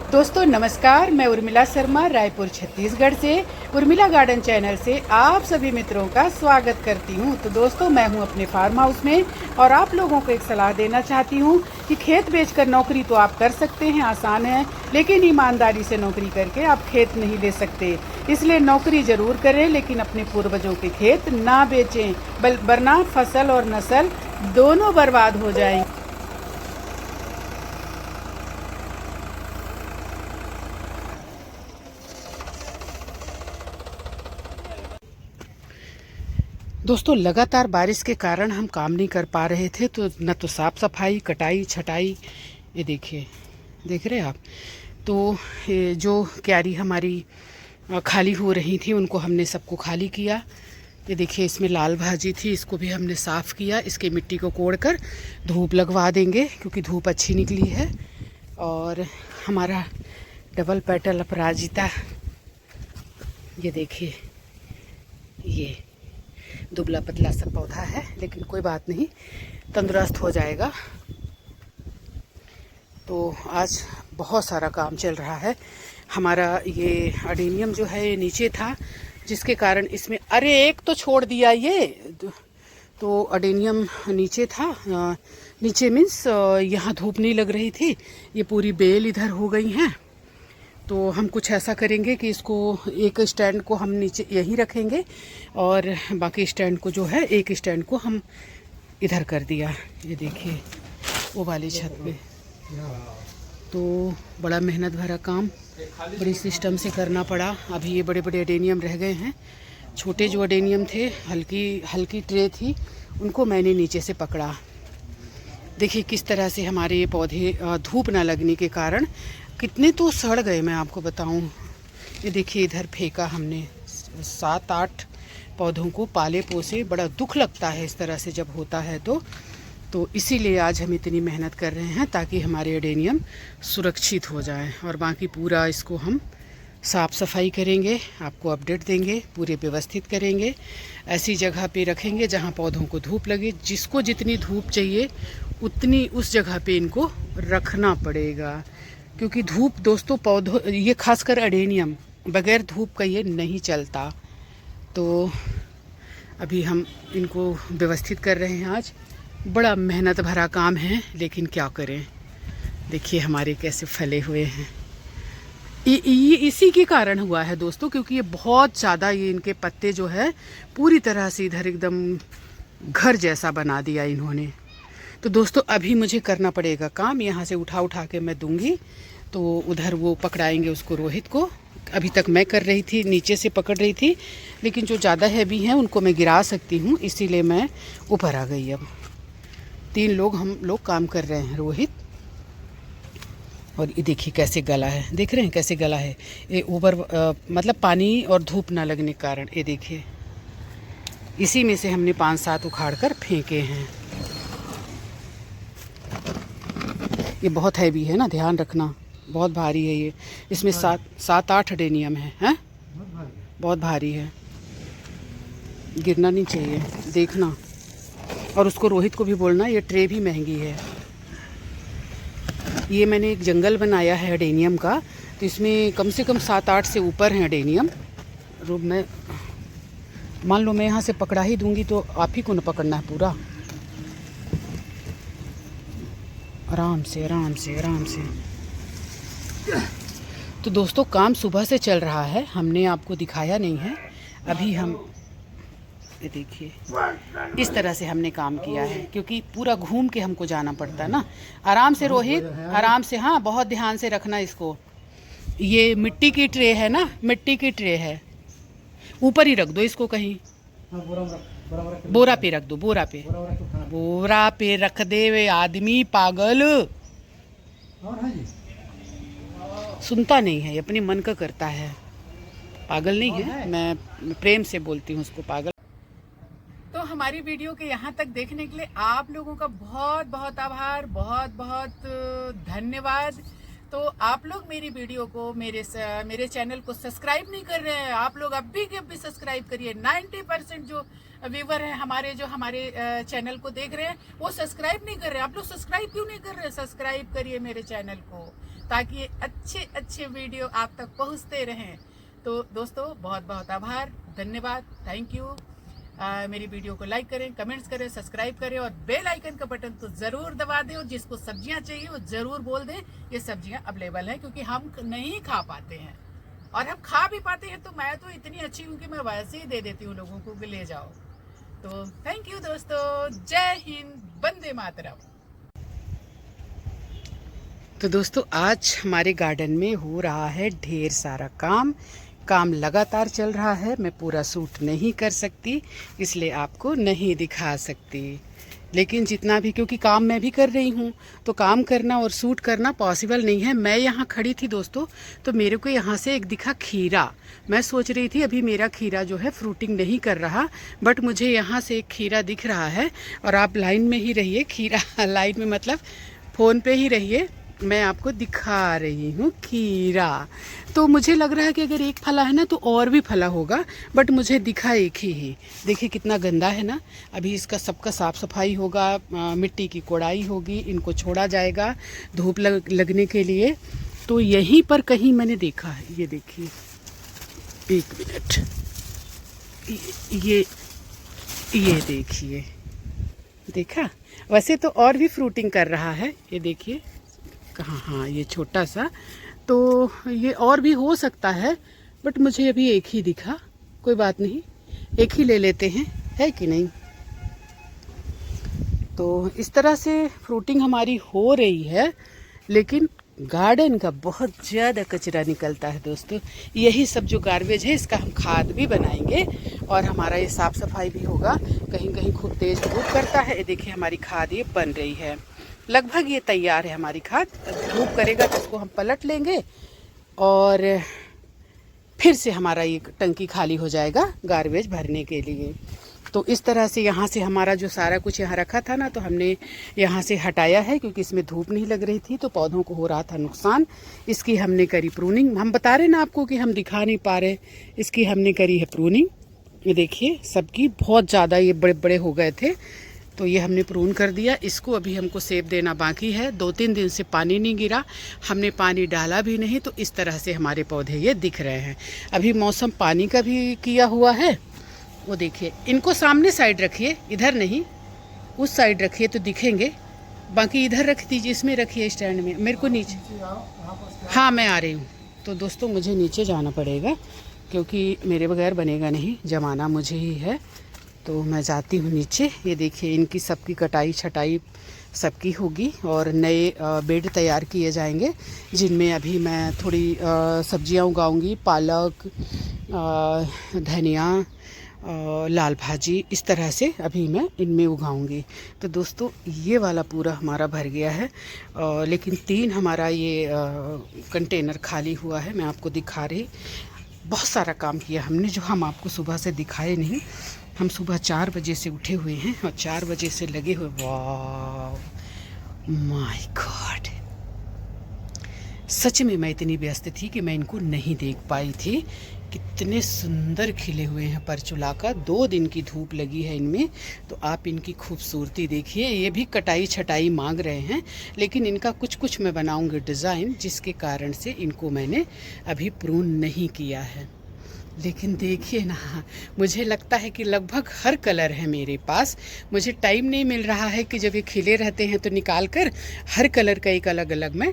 दोस्तों नमस्कार, मैं उर्मिला शर्मा रायपुर छत्तीसगढ़ से उर्मिला गार्डन चैनल से आप सभी मित्रों का स्वागत करती हूं। तो दोस्तों मैं हूं अपने फार्म हाउस में और आप लोगों को एक सलाह देना चाहती हूं कि खेत बेचकर नौकरी तो आप कर सकते हैं, आसान है, लेकिन ईमानदारी से नौकरी करके आप खेत नहीं ले सकते। इसलिए नौकरी जरूर करें लेकिन अपने पूर्वजों के खेत ना बेचें, वरना फसल और नस्ल दोनों बर्बाद हो जाएंगे। दोस्तों लगातार बारिश के कारण हम काम नहीं कर पा रहे थे, तो न तो साफ़ सफाई, कटाई, छटाई, ये देखिए, देख रहे हैं आप। तो जो क्यारी हमारी खाली हो रही थी उनको हमने सबको खाली किया। ये देखिए, इसमें लाल भाजी थी, इसको भी हमने साफ़ किया। इसके मिट्टी को कोड़कर धूप लगवा देंगे क्योंकि धूप अच्छी निकली है। और हमारा डबल पेटल अपराजिता, ये देखिए, ये दुबला पतला सा पौधा है लेकिन कोई बात नहीं, तंदुरुस्त हो जाएगा। तो आज बहुत सारा काम चल रहा है। हमारा ये अडेनियम जो है ये नीचे था, जिसके कारण इसमें, अरे एक तो छोड़ दिया ये, तो अडेनियम नीचे था। नीचे मीन्स यहाँ धूप नहीं लग रही थी, ये पूरी बेल इधर हो गई हैं। तो हम कुछ ऐसा करेंगे कि इसको, एक स्टैंड को हम नीचे यहीं रखेंगे और बाकी स्टैंड को जो है, एक स्टैंड को हम इधर कर दिया। ये देखिए वो वाली छत पे। तो बड़ा मेहनत भरा काम, बड़ी सिस्टम से करना पड़ा। अभी ये बड़े बड़े अडेनियम रह गए हैं। छोटे जो अडेनियम थे, हल्की ट्रे थी, उनको मैंने नीचे से पकड़ा। देखिए किस तरह से हमारे ये पौधे धूप ना लगने के कारण कितने तो सड़ गए, मैं आपको बताऊं। ये देखिए इधर फेंका हमने 7-8 पौधों को, पाले पोसे। बड़ा दुख लगता है इस तरह से जब होता है तो इसीलिए आज हम इतनी मेहनत कर रहे हैं ताकि हमारे अडेनियम सुरक्षित हो जाएं। और बाकी पूरा इसको हम साफ़ सफाई करेंगे, आपको अपडेट देंगे, पूरे व्यवस्थित करेंगे। ऐसी जगह पे रखेंगे जहां पौधों को धूप लगे। जिसको जितनी धूप चाहिए उतनी उस जगह पे इनको रखना पड़ेगा, क्योंकि धूप दोस्तों पौधों, ये खासकर अडेनियम बगैर धूप का ये नहीं चलता। तो अभी हम इनको व्यवस्थित कर रहे हैं। आज बड़ा मेहनत भरा काम है लेकिन क्या करें। देखिए हमारे कैसे फैले हुए हैं। ये इसी के कारण हुआ है दोस्तों, क्योंकि ये बहुत ज़्यादा, ये इनके पत्ते जो है पूरी तरह से इधर एकदम घर जैसा बना दिया इन्होंने। तो दोस्तों अभी मुझे करना पड़ेगा काम, यहाँ से उठा के मैं दूंगी। तो उधर वो पकड़ाएंगे उसको, रोहित को। अभी तक मैं कर रही थी, नीचे से पकड़ रही थी, लेकिन जो ज़्यादा हैवी हैं उनको मैं गिरा सकती हूँ, इसीलिए मैं ऊपर आ गई। अब 3 लोग हम लोग काम कर रहे हैं, रोहित। और ये देखिए कैसे गला है, देख रहे हैं कैसे गला है ये ओवर, मतलब पानी और धूप ना लगने के कारण। ये देखिए इसी में से हमने 5-7 उखाड़ कर फेंके हैं। ये बहुत हैवी है ना, ध्यान रखना, बहुत भारी है ये। इसमें 7-8 अडेनियम है, हैं? बहुत भारी है, गिरना नहीं चाहिए, देखना। और उसको, रोहित को भी बोलना ये ट्रे भी महंगी है। ये मैंने एक जंगल बनाया है अडेनियम का, तो इसमें कम से कम 7-8 से ऊपर हैं अडेनियम। मैं मान लो मैं यहाँ से पकड़ा ही दूंगी तो आप ही को न पकड़ना है पूरा। आराम से आराम से आराम से। तो दोस्तों काम सुबह से चल रहा है, हमने आपको दिखाया नहीं है। अभी हम, ये देखिए इस तरह से हमने काम किया है, क्योंकि पूरा घूम के हमको जाना पड़ता है ना। आराम से रोहित, आराम से, हाँ बहुत ध्यान से रखना इसको। ये मिट्टी की ट्रे है ना, मिट्टी की ट्रे है, ऊपर ही रख दो इसको कहीं। बोरा पे रख दो, बोरा पे रख दे। वे आदमी पागल, सुनता नहीं है, अपने मन का करता है। पागल नहीं है, मैं प्रेम से बोलती हूँ उसको पागल। तो हमारी वीडियो के यहाँ तक देखने के लिए आप लोगों का बहुत बहुत आभार, बहुत बहुत धन्यवाद। तो आप लोग मेरी वीडियो को, मेरे चैनल को सब्सक्राइब नहीं कर रहे हैं, आप लोग अभी के अभी सब्सक्राइब करिए। 90% जो व्यूवर हैं हमारे, जो हमारे चैनल को देख रहे हैं, वो सब्सक्राइब नहीं कर रहे हैं। आप लोग सब्सक्राइब क्यों नहीं कर रहे हैं? सब्सक्राइब करिए मेरे चैनल को, ताकि ये अच्छे अच्छे वीडियो आप तक पहुंचते रहें। तो दोस्तों बहुत बहुत आभार, धन्यवाद, थैंक यू। मेरी वीडियो को लाइक करें, कमेंट्स करें, सब्सक्राइब करें और बेल आइकन का बटन तो ज़रूर दबा दें। और जिसको सब्जियां चाहिए वो ज़रूर बोल दें, ये सब्जियां अवेलेबल हैं, क्योंकि हम नहीं खा पाते हैं और हम खा भी पाते हैं तो मैं तो इतनी अच्छी हूँ कि मैं वैसे ही दे देती हूँ लोगों को कि ले जाओ। तो थैंक यू दोस्तों, जय हिंद, वंदे मातरम। तो दोस्तों आज हमारे गार्डन में हो रहा है ढेर सारा काम लगातार चल रहा है। मैं पूरा शूट नहीं कर सकती, इसलिए आपको नहीं दिखा सकती, लेकिन जितना भी, क्योंकि काम मैं भी कर रही हूँ तो काम करना और शूट करना पॉसिबल नहीं है। मैं यहाँ खड़ी थी दोस्तों, तो मेरे को यहाँ से एक दिखा खीरा। मैं सोच रही थी अभी मेरा खीरा जो है फ्रूटिंग नहीं कर रहा, बट मुझे यहाँ से एक खीरा दिख रहा है। और आप लाइन में ही रहिए, खीरा लाइन में मतलब फ़ोन पे ही रहिए, मैं आपको दिखा रही हूँ खीरा। तो मुझे लग रहा है कि अगर एक फला है ना तो और भी फला होगा, बट मुझे दिखा एक ही। देखिए कितना गंदा है ना। अभी इसका सबका साफ़ सफाई होगा, मिट्टी की कोड़ाई होगी, इनको छोड़ा जाएगा धूप लगने के लिए। तो यहीं पर कहीं मैंने देखा है, ये देखिए, एक मिनट, ये देखिए, देखा। वैसे तो और भी फ्रूटिंग कर रहा है, ये देखिए कहाँ, हाँ ये छोटा सा, तो ये और भी हो सकता है, बट मुझे अभी एक ही दिखा। कोई बात नहीं, एक ही ले लेते हैं, है कि नहीं। तो इस तरह से फ्रूटिंग हमारी हो रही है, लेकिन गार्डन का बहुत ज़्यादा कचरा निकलता है दोस्तों। यही सब जो गार्बेज है इसका हम खाद भी बनाएंगे और हमारा ये साफ़ सफाई भी होगा। कहीं कहीं खूब तेज़ धूप करता है, देखिए हमारी खाद ये बन रही है, लगभग ये तैयार है हमारी खाद। धूप करेगा तो इसको हम पलट लेंगे और फिर से हमारा ये टंकी खाली हो जाएगा गार्बेज भरने के लिए। तो इस तरह से यहाँ से हमारा जो सारा कुछ यहाँ रखा था ना, तो हमने यहाँ से हटाया है, क्योंकि इसमें धूप नहीं लग रही थी तो पौधों को हो रहा था नुकसान। इसकी हमने करी प्रूनिंग। हम बता रहे ना आपको कि हम दिखा नहीं पा रहे, इसकी हमने करी है प्रूनिंग। ये देखिए सबकी बहुत ज़्यादा ये बड़े बड़े हो गए थे, तो ये हमने प्रून कर दिया। इसको अभी हमको सेब देना बाकी है। 2-3 दिन से पानी नहीं गिरा, हमने पानी डाला भी नहीं, तो इस तरह से हमारे पौधे ये दिख रहे हैं। अभी मौसम पानी का भी किया हुआ है, वो देखिए। इनको सामने साइड रखिए, इधर नहीं, उस साइड रखिए तो दिखेंगे। बाकी इधर रख दीजिए, इसमें रखिए स्टैंड में। मेरे को नीचे, हाँ मैं आ रही हूँ। तो दोस्तों मुझे नीचे जाना पड़ेगा, क्योंकि मेरे बगैर बनेगा नहीं, जमाना मुझे ही है। तो मैं जाती हूँ नीचे। ये देखिए इनकी सबकी कटाई छटाई सबकी होगी और नए बेड तैयार किए जाएंगे, जिनमें अभी मैं थोड़ी सब्जियाँ उगाऊंगी, पालक, धनिया, लाल भाजी, इस तरह से अभी मैं इनमें उगाऊंगी। तो दोस्तों ये वाला पूरा हमारा भर गया है, लेकिन 3 हमारा ये कंटेनर खाली हुआ है। मैं आपको दिखा रही, बहुत सारा काम किया हमने जो हम आपको सुबह से दिखाए नहीं। हम सुबह 4 बजे से उठे हुए हैं और 4 बजे से लगे हुए। वाह माय गॉड, सच में मैं इतनी व्यस्त थी कि मैं इनको नहीं देख पाई थी। कितने सुंदर खिले हुए हैं परचुला का। 2 दिन की धूप लगी है इनमें, तो आप इनकी खूबसूरती देखिए। ये भी कटाई छटाई मांग रहे हैं, लेकिन इनका कुछ कुछ मैं बनाऊंगी डिज़ाइन, जिसके कारण से इनको मैंने अभी प्रून नहीं किया है। लेकिन देखिए ना, मुझे लगता है कि लगभग हर कलर है मेरे पास। मुझे टाइम नहीं मिल रहा है कि जब ये खिले रहते हैं तो निकाल कर हर कलर का एक अलग अलग मैं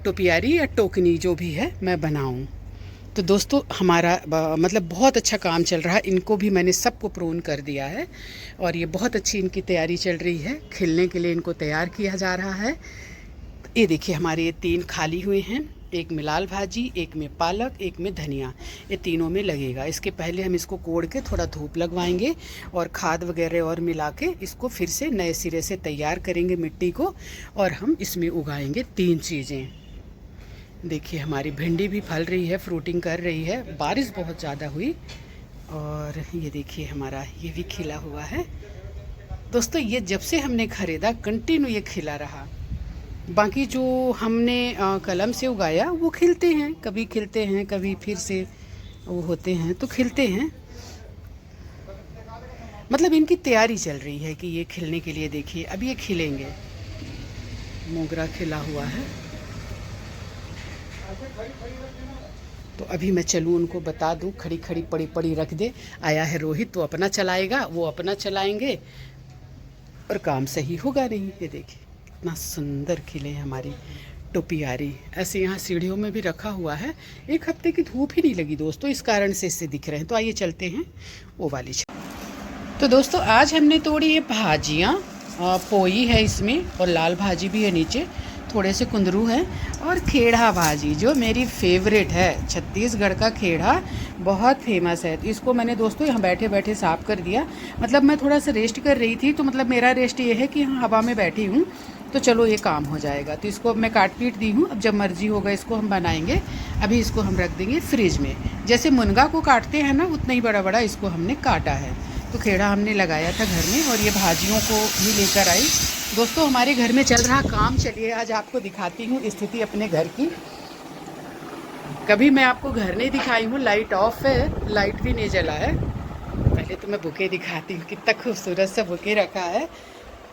टोपियारी या टोकनी जो भी है मैं बनाऊं। तो दोस्तों हमारा मतलब बहुत अच्छा काम चल रहा है। इनको भी मैंने सबको प्रून कर दिया है और ये बहुत अच्छी इनकी तैयारी चल रही है। खिलने के लिए इनको तैयार किया जा रहा है। ये देखिए हमारे ये 3 खाली हुए हैं, एक में लाल भाजी, एक में पालक, एक में धनिया, ये तीनों में लगेगा। इसके पहले हम इसको कोड़ के थोड़ा धूप लगवाएंगे और खाद वगैरह और मिला के इसको फिर से नए सिरे से तैयार करेंगे मिट्टी को, और हम इसमें उगाएंगे 3 चीज़ें। देखिए हमारी भिंडी भी फल रही है, फ्रूटिंग कर रही है। बारिश बहुत ज़्यादा हुई और ये देखिए हमारा ये भी खिला हुआ है। दोस्तों ये जब से हमने ख़रीदा कंटिन्यू ये खिला रहा। बाकी जो हमने कलम से उगाया वो खिलते हैं, कभी खिलते हैं कभी फिर से वो होते हैं, तो खिलते हैं। मतलब इनकी तैयारी चल रही है कि ये खिलने के लिए। देखिए अभी ये खिलेंगे। मोगरा खिला हुआ है, तो अभी मैं चलूँ उनको बता दूँ, खड़ी खड़ी पड़ी पड़ी रख दे। आया है रोहित तो अपना चलाएगा, वो अपना चलाएंगे और काम सही होगा नहीं। ये देखिए कितना सुंदर खिले हैं हमारी टोपियारी। ऐसे यहाँ सीढ़ियों में भी रखा हुआ है। एक हफ्ते की धूप ही नहीं लगी दोस्तों, इस कारण से इससे दिख रहे हैं। तो आइए चलते हैं वो वाली। तो दोस्तों आज हमने तोड़ी ये भाजियाँ, पोई है इसमें और लाल भाजी भी है नीचे, थोड़े से कुंदरू हैं और खेड़ा भाजी जो मेरी फेवरेट है। छत्तीसगढ़ का खेड़ा बहुत फेमस है। तो इसको मैंने दोस्तों यहाँ बैठे बैठे साफ़ कर दिया। मतलब मैं थोड़ा सा रेस्ट कर रही थी, तो मतलब मेरा रेस्ट ये है कि यहाँ हवा में बैठी हूँ, तो चलो ये काम हो जाएगा। तो इसको अब मैं काट पीट दी हूँ, अब जब मर्जी होगा इसको हम बनाएंगे। अभी इसको हम रख देंगे फ्रिज में। जैसे मुनगा को काटते हैं ना, उतना ही बड़ा बड़ा इसको हमने काटा है। तो खेड़ा हमने लगाया था घर में और ये भाजियों को भी लेकर आई। दोस्तों हमारे घर में चल रहा काम, चलिए आज आपको दिखाती हूँ स्थिति अपने घर की। कभी मैं आपको घर नहीं दिखाई हूँ, लाइट ऑफ है, लाइट भी नहीं जला है। पहले तो मैं बुके दिखाती हूँ, कितना खूबसूरत सा बुके रखा है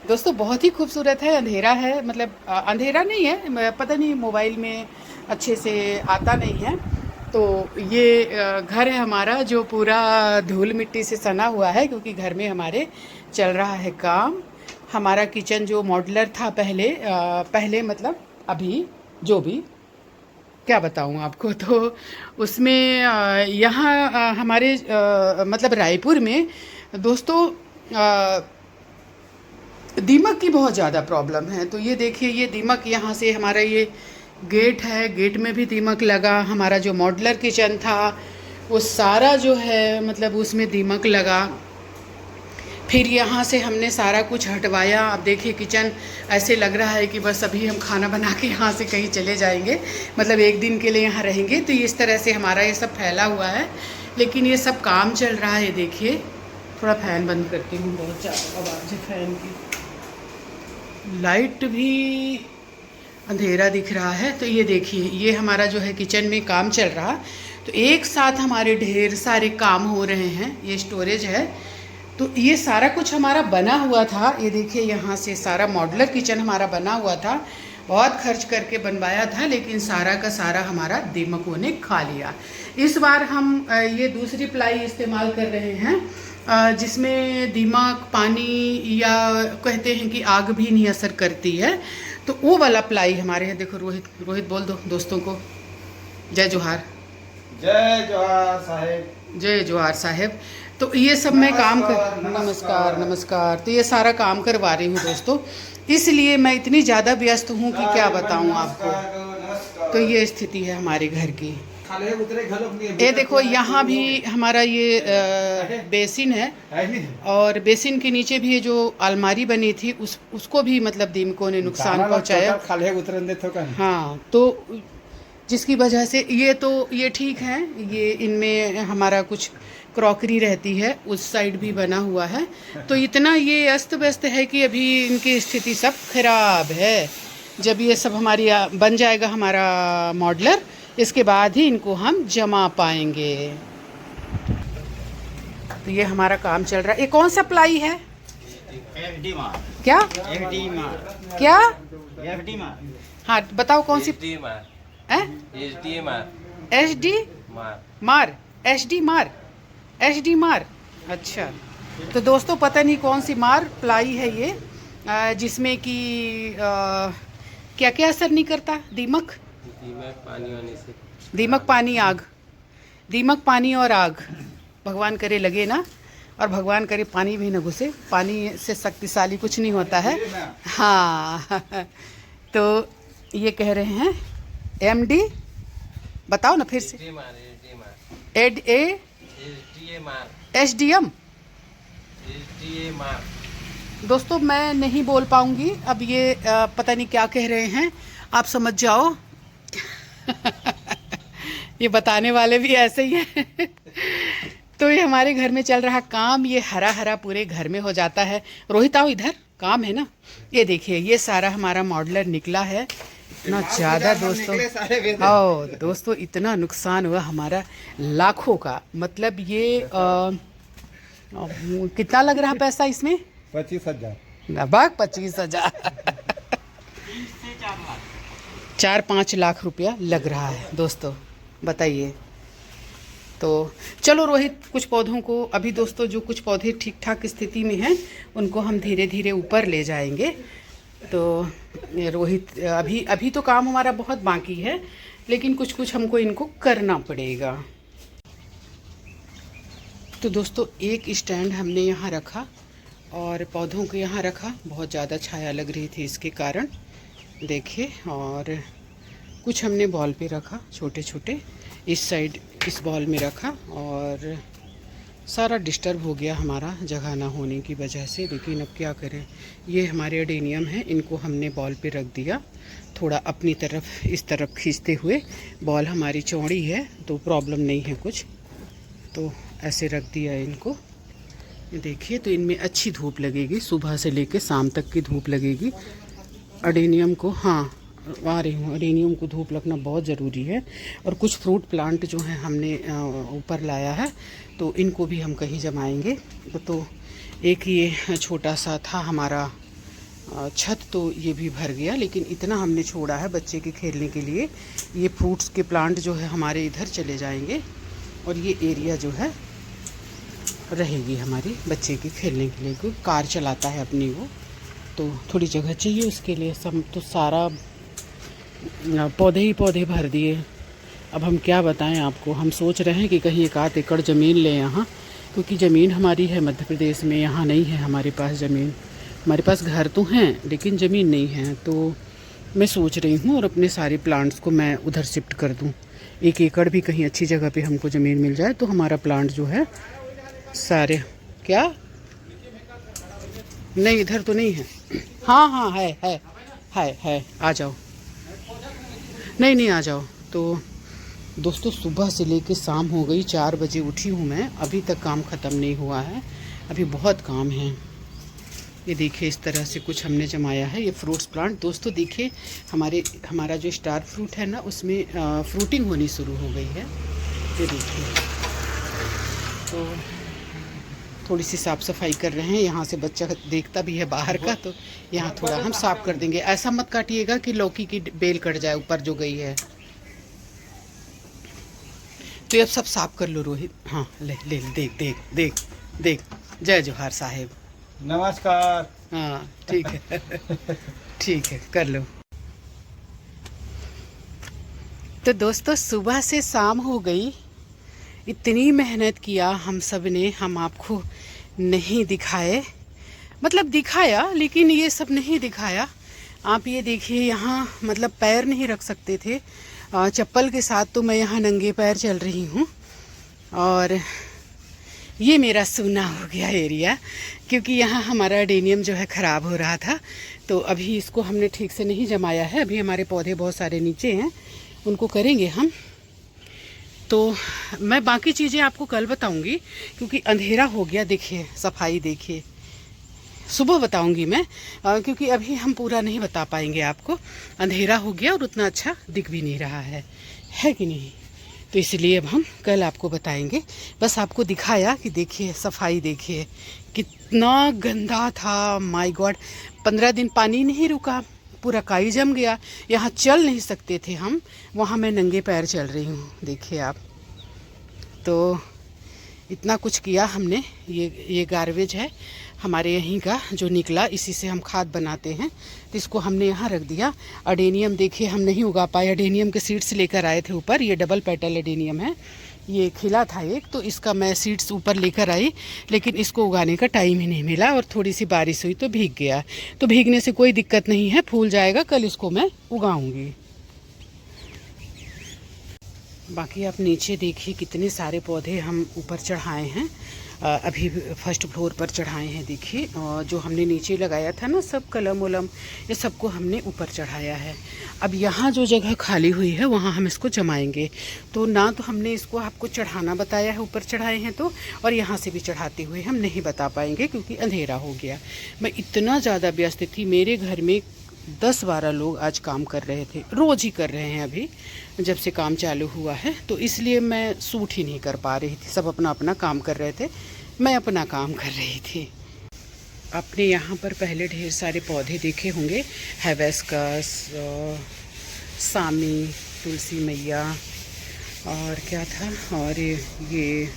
दोस्तों, बहुत ही खूबसूरत है। अंधेरा है, मतलब अंधेरा नहीं है, पता नहीं मोबाइल में अच्छे से आता नहीं है। तो ये घर है हमारा जो पूरा धूल मिट्टी से सना हुआ है, क्योंकि घर में हमारे चल रहा है काम। हमारा किचन जो मॉड्यूलर था पहले मतलब अभी जो भी क्या बताऊँ आपको, तो उसमें यहाँ हमारे मतलब रायपुर में दोस्तों दीमक की बहुत ज़्यादा प्रॉब्लम है। तो ये देखिए, ये दीमक यहाँ से हमारा ये गेट है, गेट में भी दीमक लगा। हमारा जो मॉड्यूलर किचन था वो सारा जो है मतलब उसमें दीमक लगा। फिर यहाँ से हमने सारा कुछ हटवाया। अब देखिए किचन ऐसे लग रहा है कि बस अभी हम खाना बना के यहाँ से कहीं चले जाएंगे, मतलब एक दिन के लिए यहाँ रहेंगे। तो इस तरह से हमारा ये सब फैला हुआ है, लेकिन ये सब काम चल रहा है। देखिए थोड़ा फ़ैन बंद करती हूँ, बहुत ज़्यादा आवाज़ है फ़ैन की। लाइट भी अंधेरा दिख रहा है। तो ये देखिए, ये हमारा जो है किचन में काम चल रहा, तो एक साथ हमारे ढेर सारे काम हो रहे हैं। ये स्टोरेज है, तो ये सारा कुछ हमारा बना हुआ था। ये देखिए यहाँ से सारा मॉड्यूलर किचन हमारा बना हुआ था, बहुत खर्च करके बनवाया था, लेकिन सारा का सारा हमारा दीमकों ने खा लिया। इस बार हम ये दूसरी प्लाई इस्तेमाल कर रहे हैं, जिसमें दीमक, पानी या कहते हैं कि आग भी नहीं असर करती है। तो वो वाला प्लाई हमारे यहाँ। देखो रोहित बोल दो दोस्तों को जय जोहार। जय जोहार साहेब। जय जोहार साहेब। तो ये सब मैं काम कर, नमस्कार। तो ये सारा काम करवा रही हूँ दोस्तों, इसलिए मैं इतनी ज़्यादा व्यस्त हूँ कि क्या बताऊँ आपको। तो ये स्थिति है हमारे घर की। ये देखो यहाँ भी हमारा ये बेसिन है, और बेसिन के नीचे भी ये जो अलमारी बनी थी उसको भी मतलब दीमकों ने नुकसान पहुँचाया। हाँ, तो जिसकी वजह से ये ठीक है। ये इनमें हमारा कुछ क्रॉकरी रहती है, उस साइड भी बना हुआ है। तो इतना ये अस्त व्यस्त है कि अभी इनकी स्थिति सब खराब है। जब ये सब हमारी बन जाएगा हमारा मॉड्यूलर, इसके बाद ही इनको हम जमा पाएंगे। तो ये हमारा काम चल रहा है। ये कौन सा प्लाई है? क्या क्या? हाँ बताओ कौन सी? एच डी मार। अच्छा, तो दोस्तों पता नहीं कौन सी मार प्लाई है ये, जिसमें कि क्या क्या असर नहीं करता। दीमक पानी होने से, दीमक पानी आग, दीमक पानी और आग, भगवान करे लगे ना, और भगवान करे पानी भी न घुसे। पानी से शक्तिशाली कुछ नहीं होता है। हाँ तो ये कह रहे हैं एमडी, बताओ ना फिर से। एचडीएम। दोस्तों मैं नहीं बोल पाऊंगी अब, ये पता नहीं क्या कह रहे हैं, आप समझ जाओ। ये बताने वाले भी ऐसे ही हैं। तो ये हमारे घर में चल रहा काम, ये हरा हरा पूरे घर में हो जाता है। रोहित आओ इधर, काम है ना। ये देखिए ये सारा हमारा मॉड्यूलर निकला है, इतना ज़्यादा दोस्तों इतना नुकसान हुआ हमारा, लाखों का। मतलब ये कितना लग रहा पैसा इसमें? 25,000। लगभग 25,000। 4-5 लाख रुपया लग रहा है दोस्तों, बताइए। तो चलो रोहित, कुछ पौधों को अभी दोस्तों, जो कुछ पौधे ठीक ठाक स्थिति में हैं उनको हम धीरे धीरे ऊपर ले जाएंगे। तो रोहित अभी तो काम हमारा बहुत बाकी है, लेकिन कुछ कुछ हमको इनको करना पड़ेगा। तो दोस्तों एक स्टैंड हमने यहाँ रखा और पौधों को यहाँ रखा, बहुत ज़्यादा छाया लग रही थी इसके कारण, देखिए। और कुछ हमने बॉल पे रखा, छोटे छोटे इस साइड इस बॉल में रखा, और सारा डिस्टर्ब हो गया हमारा जगह ना होने की वजह से। लेकिन अब क्या करें, ये हमारे एडेनियम हैं, इनको हमने बॉल पे रख दिया, थोड़ा अपनी तरफ इस तरफ खींचते हुए। बॉल हमारी चौड़ी है तो प्रॉब्लम नहीं है कुछ, तो ऐसे रख दिया इनको। देखिए, तो इनमें अच्छी धूप लगेगी, सुबह से लेकर शाम तक की धूप लगेगी एडेनियम को। हाँ, आ रही हूँ। एडेनियम को धूप लगना बहुत ज़रूरी है। और कुछ फ्रूट प्लांट जो हैं हमने ऊपर लाया है, तो इनको भी हम कहीं जमाएंगे। तो एक ये छोटा सा था हमारा छत, तो ये भी भर गया, लेकिन इतना हमने छोड़ा है बच्चे के खेलने के लिए। ये फ्रूट्स के प्लांट जो है हमारे इधर चले जाएंगे, और ये एरिया जो है रहेगी हमारी बच्चे के खेलने के लिए। कोई कार चलाता है अपनी वो, तो थोड़ी जगह चाहिए उसके लिए। सब तो सारा पौधे ही पौधे भर दिए। अब हम क्या बताएं आपको, हम सोच रहे हैं कि कहीं 1 एकड़ ज़मीन लें यहाँ, क्योंकि ज़मीन हमारी है मध्य प्रदेश में, यहाँ नहीं है हमारे पास ज़मीन। हमारे पास घर तो हैं लेकिन ज़मीन नहीं है। तो मैं सोच रही हूँ और अपने सारे प्लांट्स को मैं उधर शिफ्ट कर दूँ। 1 एकड़ भी कहीं अच्छी जगह पे हमको ज़मीन मिल जाए तो हमारा प्लांट जो है सारे। क्या नहीं, इधर तो नहीं है। हाँ हाँ, है, आ जाओ। नहीं, आ जाओ। तो दोस्तों सुबह से लेकर शाम हो गई, 4 बजे उठी हूँ मैं, अभी तक काम ख़त्म नहीं हुआ है, अभी बहुत काम है। ये देखिए, इस तरह से कुछ हमने जमाया है। ये फ्रूट्स प्लांट दोस्तों देखिए, हमारा जो स्टार फ्रूट है ना, उसमें फ्रूटिंग होनी शुरू हो गई है। ये देखिए, तो थोड़ी सी साफ़ सफाई कर रहे हैं। यहाँ से बच्चा देखता भी है बाहर का, तो यहाँ थोड़ा हम साफ़ कर देंगे। ऐसा मत काटिएगा कि लौकी की बेल कट जाए ऊपर जो गई है। तो ये अब सब साफ़ कर लो रोहित। हाँ, ले देख। जय जोहार साहेब। नमस्कार। हाँ, ठीक है। ठीक है, कर लो। तो दोस्तों सुबह से शाम हो गई, इतनी मेहनत किया हम सब ने, हम आपको नहीं दिखाए, मतलब दिखाया लेकिन ये सब नहीं दिखाया। आप ये देखिए, यहाँ मतलब पैर नहीं रख सकते थे चप्पल के साथ, तो मैं यहाँ नंगे पैर चल रही हूँ। और ये मेरा सूना हो गया एरिया, क्योंकि यहाँ हमारा एडेनियम जो है ख़राब हो रहा था, तो अभी इसको हमने ठीक से नहीं जमाया है। अभी हमारे पौधे बहुत सारे नीचे हैं, उनको करेंगे हम। तो मैं बाकी चीज़ें आपको कल बताऊंगी, क्योंकि अंधेरा हो गया। देखिए सफाई, देखिए सुबह बताऊंगी मैं, क्योंकि अभी हम पूरा नहीं बता पाएंगे आपको, अंधेरा हो गया और उतना अच्छा दिख भी नहीं रहा है कि नहीं। तो इसलिए अब हम कल आपको बताएंगे। बस आपको दिखाया कि देखिए सफाई, देखिए कितना गंदा था, माय गॉड। 15 दिन पानी नहीं रुका, पूरा काई जम गया, यहाँ चल नहीं सकते थे हम, वहाँ मैं नंगे पैर चल रही हूँ, देखिए आप। तो इतना कुछ किया हमने। ये गार्बेज है हमारे यहीं का जो निकला, इसी से हम खाद बनाते हैं, तो इसको हमने यहाँ रख दिया। एडेनियम देखिए हम नहीं उगा पाए, एडेनियम के सीड्स लेकर आए थे ऊपर, ये डबल पेटल एडेनियम है, ये खिला था एक, तो इसका मैं सीड्स ऊपर लेकर आई, लेकिन इसको उगाने का टाइम ही नहीं मिला, और थोड़ी सी बारिश हुई तो भीग गया। तो भीगने से कोई दिक्कत नहीं है, फूल जाएगा, कल इसको मैं उगाऊंगी। बाकी आप नीचे देखिए कितने सारे पौधे हम ऊपर चढ़ाए हैं, अभी फर्स्ट फ्लोर पर चढ़ाए हैं। देखिए, और जो हमने नीचे लगाया था ना सब कलम वलम, ये सबको हमने ऊपर चढ़ाया है। अब यहाँ जो जगह खाली हुई है वहाँ हम इसको जमाएंगे। तो ना तो हमने इसको आपको चढ़ाना बताया है, ऊपर चढ़ाए हैं तो, और यहाँ से भी चढ़ाते हुए हम नहीं बता पाएंगे क्योंकि अंधेरा हो गया। मैं इतना ज़्यादा व्यस्त थी, मेरे घर में 10-12 लोग आज काम कर रहे थे, रोज़ ही कर रहे हैं अभी जब से काम चालू हुआ है, तो इसलिए मैं शूट ही नहीं कर पा रही थी। सब अपना अपना काम कर रहे थे, मैं अपना काम कर रही थी। आपने यहाँ पर पहले ढेर सारे पौधे देखे होंगे, हैबिस्कस, सामी, तुलसी मैया और क्या था, और ये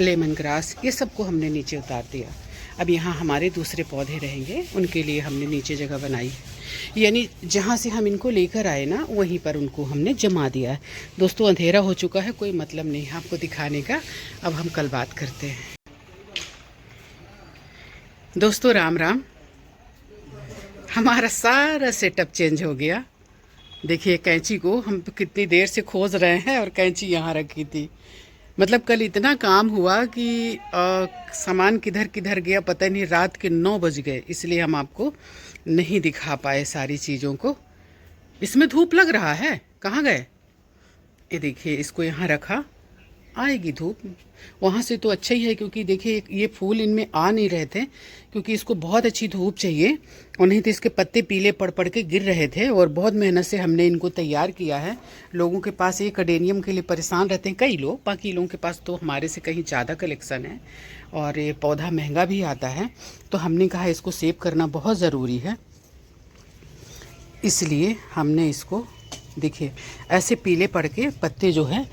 लेमन ग्रास, ये सबको हमने नीचे उतार दिया। अब यहाँ हमारे दूसरे पौधे रहेंगे, उनके लिए हमने नीचे जगह बनाई है, यानी जहाँ से हम इनको लेकर आए ना वहीं पर उनको हमने जमा दिया है। दोस्तों अंधेरा हो चुका है, कोई मतलब नहीं है आपको दिखाने का, अब हम कल बात करते हैं। दोस्तों राम राम, हमारा सारा सेटअप चेंज हो गया। देखिए कैंची को हम कितनी देर से खोज रहे हैं और कैंची यहाँ रखी थी। मतलब कल इतना काम हुआ कि सामान किधर किधर गया पता नहीं, रात के 9 बज गए, इसलिए हम आपको नहीं दिखा पाए सारी चीज़ों को। इसमें धूप लग रहा है, कहाँ गए? ये देखिए इसको यहाँ रखा, आएगी धूप वहाँ से तो अच्छा ही है, क्योंकि देखिए ये फूल इनमें आ नहीं रहे थे, क्योंकि इसको बहुत अच्छी धूप चाहिए और नहीं तो इसके पत्ते पीले पड़ पड़ के गिर रहे थे। और बहुत मेहनत से हमने इनको तैयार किया है। लोगों के पास एक अडेनियम के लिए परेशान रहते हैं कई लोग, बाकी लोगों के पास तो हमारे से कहीं ज़्यादा कलेक्शन है और ये पौधा महंगा भी आता है, तो हमने कहा इसको सेव करना बहुत ज़रूरी है, इसलिए हमने इसको, देखिए ऐसे पीले पड़ के पत्ते जो है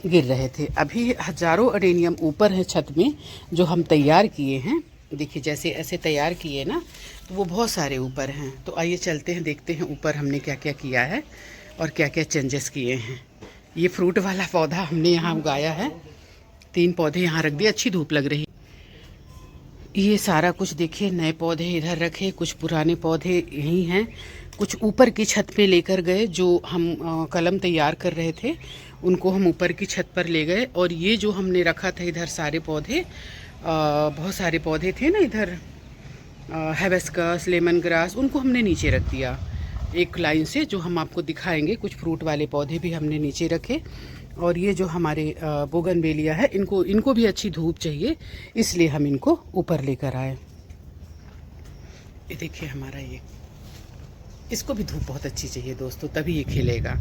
गिर रहे थे। अभी हज़ारों अडेनियम ऊपर है छत में जो हम तैयार किए हैं। देखिए जैसे ऐसे तैयार किए ना, तो वो बहुत सारे ऊपर हैं। तो आइए चलते हैं, देखते हैं ऊपर हमने क्या क्या किया है और क्या क्या चेंजेस किए हैं। ये फ्रूट वाला पौधा हमने यहाँ उगाया है, 3 पौधे यहाँ रख दिए, अच्छी धूप लग रही। ये सारा कुछ देखिए, नए पौधे इधर रखे, कुछ पुराने पौधे यहीं हैं, कुछ ऊपर की छत पे लेकर गए। जो हम कलम तैयार कर रहे थे उनको हम ऊपर की छत पर ले गए। और ये जो हमने रखा था इधर सारे पौधे, बहुत सारे पौधे थे ना इधर, हिबिस्कस, लेमन ग्रास, उनको हमने नीचे रख दिया एक लाइन से, जो हम आपको दिखाएंगे। कुछ फ्रूट वाले पौधे भी हमने नीचे रखे। और ये जो हमारे बोगनवेलिया है, इनको भी अच्छी धूप चाहिए, इसलिए हम इनको ऊपर लेकर आए। ये देखिए हमारा ये, इसको भी धूप बहुत अच्छी चाहिए दोस्तों, तभी ये खिलेगा।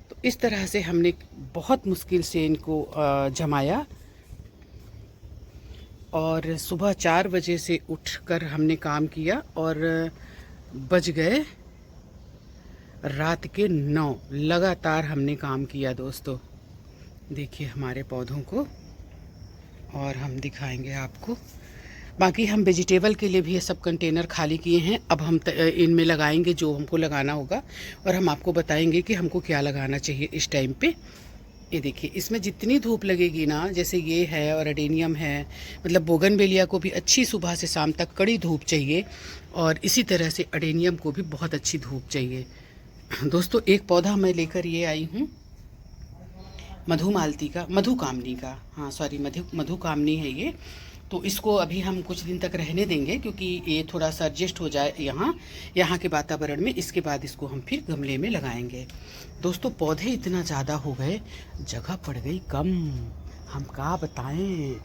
तो इस तरह से हमने बहुत मुश्किल से इनको जमाया और सुबह 4 बजे से उठकर हमने काम किया और बज गए रात के 9। लगातार हमने काम किया दोस्तों। देखिए हमारे पौधों को, और हम दिखाएंगे आपको। बाकी हम वेजिटेबल के लिए भी ये सब कंटेनर खाली किए हैं। अब हम इनमें लगाएंगे जो हमको लगाना होगा, और हम आपको बताएंगे कि हमको क्या लगाना चाहिए इस टाइम पे। ये देखिए इसमें जितनी धूप लगेगी ना, जैसे ये है और अडेनियम है, मतलब बोगनवेलिया को भी अच्छी सुबह से शाम तक कड़ी धूप चाहिए, और इसी तरह से अडेनियम को भी बहुत अच्छी धूप चाहिए। दोस्तों एक पौधा मैं लेकर ये आई हूँ, मधुमालती का, मधुकामनी का, हाँ सॉरी मधुकामनी है ये। तो इसको अभी हम कुछ दिन तक रहने देंगे, क्योंकि ये थोड़ा सा एडजस्ट हो जाए यहाँ के वातावरण में। इसके बाद इसको हम फिर गमले में लगाएंगे। दोस्तों पौधे इतना ज़्यादा हो गए, जगह पड़ गई कम, हम क्या बताएं।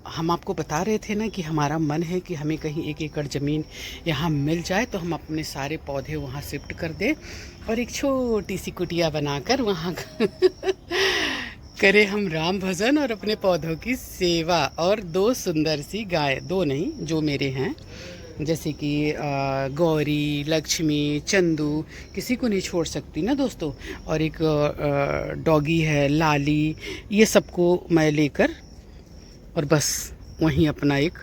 हम आपको बता रहे थे ना कि हमारा मन है कि हमें कहीं 1 एकड़ ज़मीन यहाँ मिल जाए, तो हम अपने सारे पौधे वहाँ शिफ्ट कर दें और एक छोटी सी कुटिया बनाकर वहाँ करें हम राम भजन और अपने पौधों की सेवा। और 2 सुंदर सी गाय, 2 नहीं जो मेरे हैं, जैसे कि गौरी, लक्ष्मी, चंदू, किसी को नहीं छोड़ सकती ना दोस्तों। और एक डॉगी है लाली, ये सबको मैं लेकर और बस वहीं अपना एक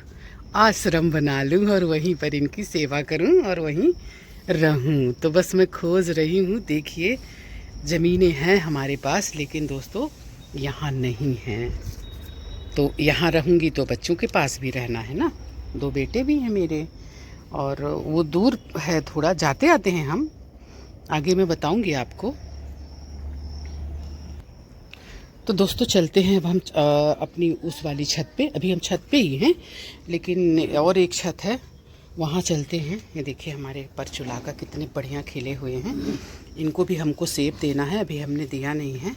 आश्रम बना लूँ और वहीं पर इनकी सेवा करूँ और वहीं रहूँ। तो बस मैं खोज रही हूँ। देखिए ज़मीनें हैं हमारे पास, लेकिन दोस्तों यहाँ नहीं हैं। तो यहाँ रहूँगी तो बच्चों के पास भी रहना है ना, 2 बेटे भी हैं मेरे, और वो दूर है थोड़ा, जाते आते हैं हम, आगे मैं बताऊँगी आपको। तो दोस्तों चलते हैं अब हम अपनी उस वाली छत पे। अभी हम छत पे ही हैं, लेकिन और एक छत है वहाँ चलते हैं। ये देखिए हमारे परचुलाका कितने बढ़िया खिले हुए हैं, इनको भी हमको सेब देना है, अभी हमने दिया नहीं है।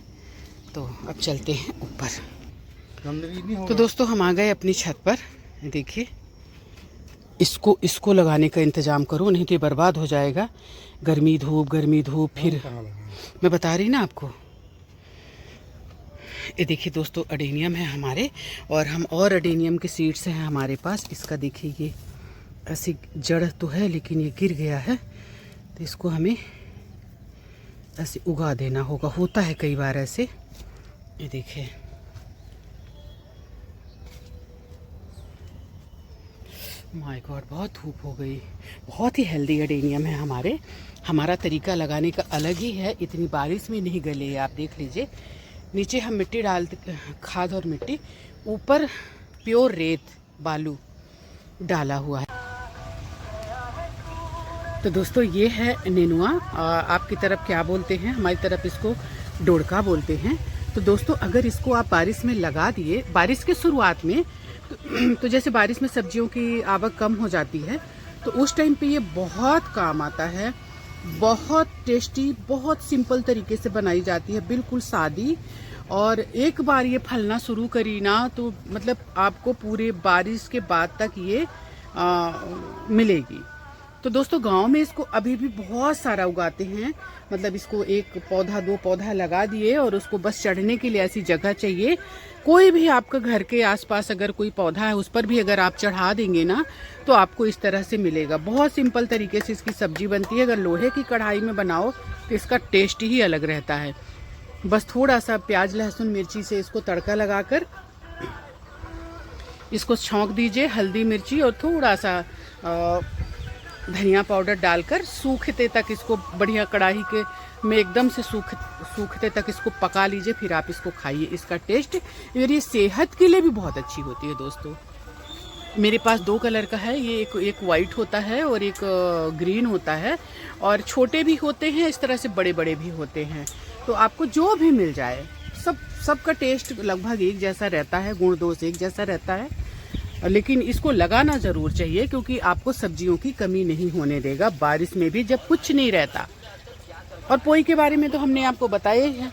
तो अब चलते हैं ऊपर। तो दोस्तों हम आ गए अपनी छत पर। देखिए इसको लगाने का इंतज़ाम करो, नहीं तो ये बर्बाद हो जाएगा। गर्मी धूप फिर मैं बता रही ना आपको। ये देखिए दोस्तों अडेनियम है हमारे, और हम और अडेनियम के सीड्स हैं हमारे पास। इसका देखिए ये ऐसी जड़ तो है, लेकिन ये गिर गया है, तो इसको हमें ऐसे उगा देना होगा। होता है कई बार ऐसे। ये देखिए, माय गॉड, बहुत धूप हो गई। बहुत ही हेल्दी एडेनियम है हमारा तरीका लगाने का अलग ही है। इतनी बारिश में नहीं गले है, आप देख लीजिए। नीचे हम मिट्टी डालते, खाद और मिट्टी, ऊपर प्योर रेत बालू डाला हुआ है। तो दोस्तों ये है नेनुआ। आपकी तरफ क्या बोलते हैं? हमारी तरफ इसको डोड़का बोलते हैं। तो दोस्तों अगर इसको आप बारिश में लगा दिए, बारिश के शुरुआत में, तो जैसे बारिश में सब्जियों की आवक कम हो जाती है, तो उस टाइम पे ये बहुत काम आता है। बहुत टेस्टी, बहुत सिंपल तरीके से बनाई जाती है, बिल्कुल सादी। और एक बार ये फलना शुरू करी ना, तो मतलब आपको पूरे बारिश के बाद तक ये मिलेगी। तो दोस्तों गांव में इसको अभी भी बहुत सारा उगाते हैं। मतलब इसको एक पौधा, दो पौधा लगा दिए और उसको बस चढ़ने के लिए ऐसी जगह चाहिए। कोई भी आपका घर के आसपास अगर कोई पौधा है, उस पर भी अगर आप चढ़ा देंगे ना, तो आपको इस तरह से मिलेगा। बहुत सिंपल तरीके से इसकी सब्जी बनती है। अगर लोहे की कढ़ाई में बनाओ तो इसका टेस्ट ही अलग रहता है। बस थोड़ा सा प्याज लहसुन मिर्ची से इसको तड़का लगाकर इसको छौंक दीजिए, हल्दी मिर्ची और थोड़ा सा धनिया पाउडर डालकर सूखते तक इसको बढ़िया कढ़ाई के में एकदम से सूखते तक इसको पका लीजिए। फिर आप इसको खाइए। इसका टेस्ट और ये सेहत के लिए भी बहुत अच्छी होती है। दोस्तों मेरे पास दो कलर का है, ये एक वाइट होता है और एक ग्रीन होता है। और छोटे भी होते हैं इस तरह से, बड़े बड़े भी होते हैं। तो आपको जो भी मिल जाए, सबका टेस्ट लगभग एक जैसा रहता है, गुण दोष एक जैसा रहता है। लेकिन इसको लगाना जरूर चाहिए, क्योंकि आपको सब्जियों की कमी नहीं होने देगा बारिश में भी, जब कुछ नहीं रहता। और पोई के बारे में तो हमने आपको बताया ही है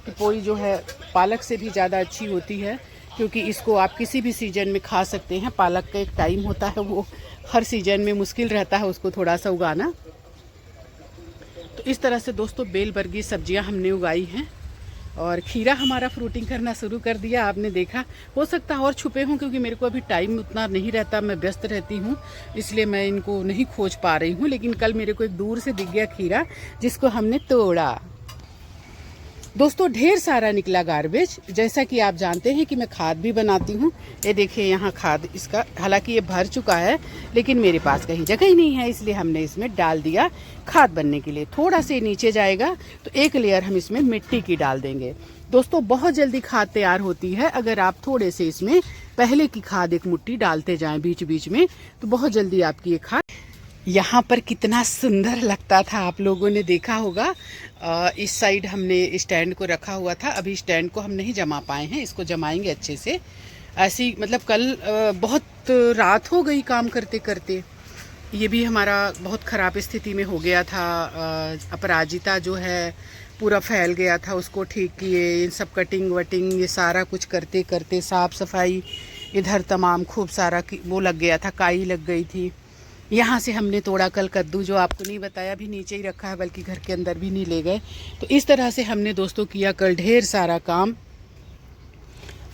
कि पोई जो है पालक से भी ज़्यादा अच्छी होती है, क्योंकि इसको आप किसी भी सीजन में खा सकते हैं। पालक का एक टाइम होता है, वो हर सीजन में मुश्किल रहता है उसको थोड़ा सा उगाना। तो इस तरह से दोस्तों बेलबर्गी सब्जियां हमने उगाई हैं। और खीरा हमारा फ्रूटिंग करना शुरू कर दिया, आपने देखा। हो सकता है और छुपे हों, क्योंकि मेरे को अभी टाइम उतना नहीं रहता, मैं व्यस्त रहती हूँ, इसलिए मैं इनको नहीं खोज पा रही हूँ। लेकिन कल मेरे को एक दूर से दिख गया खीरा, जिसको हमने तोड़ा। दोस्तों ढेर सारा निकला गार्बेज। जैसा कि आप जानते हैं कि मैं खाद भी बनाती हूँ। ये देखिए यहाँ खाद इसका, हालांकि ये भर चुका है, लेकिन मेरे पास कहीं जगह ही नहीं है, इसलिए हमने इसमें डाल दिया खाद बनने के लिए। थोड़ा से नीचे जाएगा तो एक लेयर हम इसमें मिट्टी की डाल देंगे। दोस्तों बहुत जल्दी खाद तैयार होती है। अगर आप थोड़े से इसमें पहले की खाद एक मुट्ठी डालते जाएं बीच बीच में, तो बहुत जल्दी आपकी ये खाद। यहाँ पर कितना सुंदर लगता था, आप लोगों ने देखा होगा। इस साइड हमने स्टैंड को रखा हुआ था। अभी स्टैंड को हम नहीं जमा पाए हैं, इसको जमाएंगे अच्छे से। ऐसी मतलब कल बहुत रात हो गई काम करते करते। ये भी हमारा बहुत ख़राब स्थिति में हो गया था। अपराजिता जो है पूरा फैल गया था, उसको ठीक किए, इन सब कटिंग वटिंग ये सारा कुछ करते करते, साफ़ सफाई इधर तमाम खूब सारा वो लग गया था, काई लग गई थी। यहाँ से हमने तोड़ा कल कद्दू, जो आपको नहीं बताया, भी नीचे ही रखा है, बल्कि घर के अंदर भी नहीं ले गए। तो इस तरह से हमने दोस्तों किया कल ढेर सारा काम।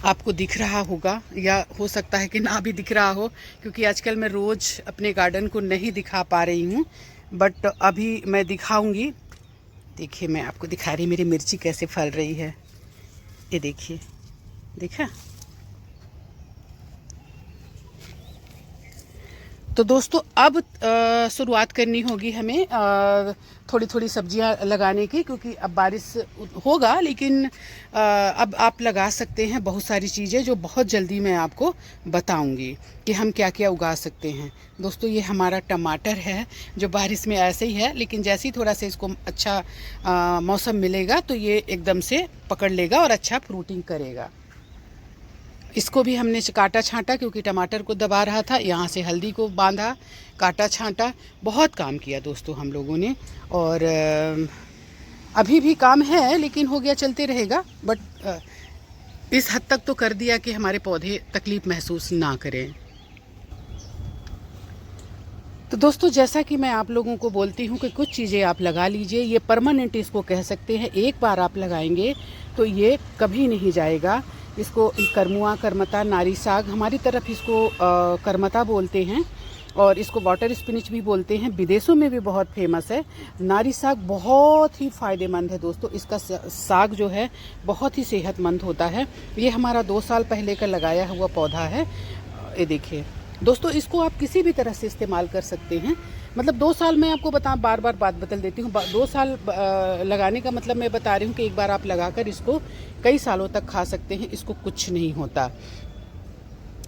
आपको दिख रहा होगा, या हो सकता है कि ना भी दिख रहा हो, क्योंकि आजकल मैं रोज़ अपने गार्डन को नहीं दिखा पा रही हूँ, बट अभी मैं दिखाऊंगी। देखिए मैं आपको दिखा रही मेरी मिर्ची कैसे फल रही है। ये देखिए, देखा। तो दोस्तों अब शुरुआत करनी होगी हमें थोड़ी थोड़ी सब्जियां लगाने की, क्योंकि अब बारिश होगा। लेकिन अब आप लगा सकते हैं बहुत सारी चीज़ें, जो बहुत जल्दी मैं आपको बताऊंगी कि हम क्या क्या उगा सकते हैं। दोस्तों ये हमारा टमाटर है, जो बारिश में ऐसे ही है, लेकिन जैसे ही थोड़ा सा इसको अच्छा मौसम मिलेगा तो ये एकदम से पकड़ लेगा और अच्छा फ्रूटिंग करेगा। इसको भी हमने काटा छांटा, क्योंकि टमाटर को दबा रहा था। यहाँ से हल्दी को बांधा, काटा छांटा, बहुत काम किया दोस्तों हम लोगों ने। और अभी भी काम है, लेकिन हो गया, चलते रहेगा। बट इस हद तक तो कर दिया कि हमारे पौधे तकलीफ़ महसूस ना करें। तो दोस्तों जैसा कि मैं आप लोगों को बोलती हूँ कि कुछ चीज़ें आप लगा लीजिए, ये परमानेंट इसको कह सकते हैं। एक बार आप लगाएंगे तो ये कभी नहीं जाएगा। इसको करमुआ, करमता, नारी साग, हमारी तरफ इसको करमता बोलते हैं। और इसको वाटर स्पिनिच भी बोलते हैं, विदेशों में भी बहुत फेमस है। नारी साग बहुत ही फ़ायदेमंद है दोस्तों, इसका साग जो है बहुत ही सेहतमंद होता है। ये हमारा 2 साल पहले का लगाया हुआ पौधा है। ये देखिए दोस्तों, इसको आप किसी भी तरह से इस्तेमाल कर सकते हैं। मतलब 2 साल मैं आपको बार बार बात बदल देती हूँ। 2 साल लगाने का मतलब मैं बता रही हूँ कि एक बार आप लगाकर इसको कई सालों तक खा सकते हैं, इसको कुछ नहीं होता।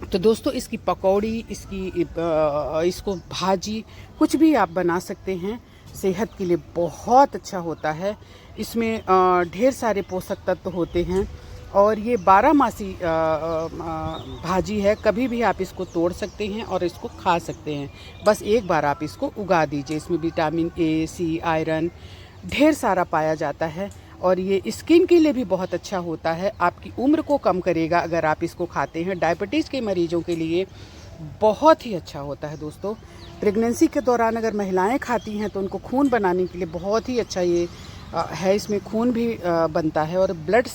तो दोस्तों इसकी पकौड़ी, इसको भाजी, कुछ भी आप बना सकते हैं। सेहत के लिए बहुत अच्छा होता है। इसमें ढेर सारे पोषक तत्व होते हैं और ये 12 मासी भाजी है। कभी भी आप इसको तोड़ सकते हैं और इसको खा सकते हैं। बस एक बार आप इसको उगा दीजिए। इसमें विटामिन ए, सी, आयरन ढेर सारा पाया जाता है और ये स्किन के लिए भी बहुत अच्छा होता है। आपकी उम्र को कम करेगा अगर आप इसको खाते हैं। डायबिटीज़ के मरीजों के लिए बहुत ही अच्छा होता है दोस्तों। प्रेगनेंसी के दौरान अगर महिलाएं खाती हैं तो उनको खून बनाने के लिए बहुत ही अच्छा ये है। इसमें खून भी बनता है और ब्लड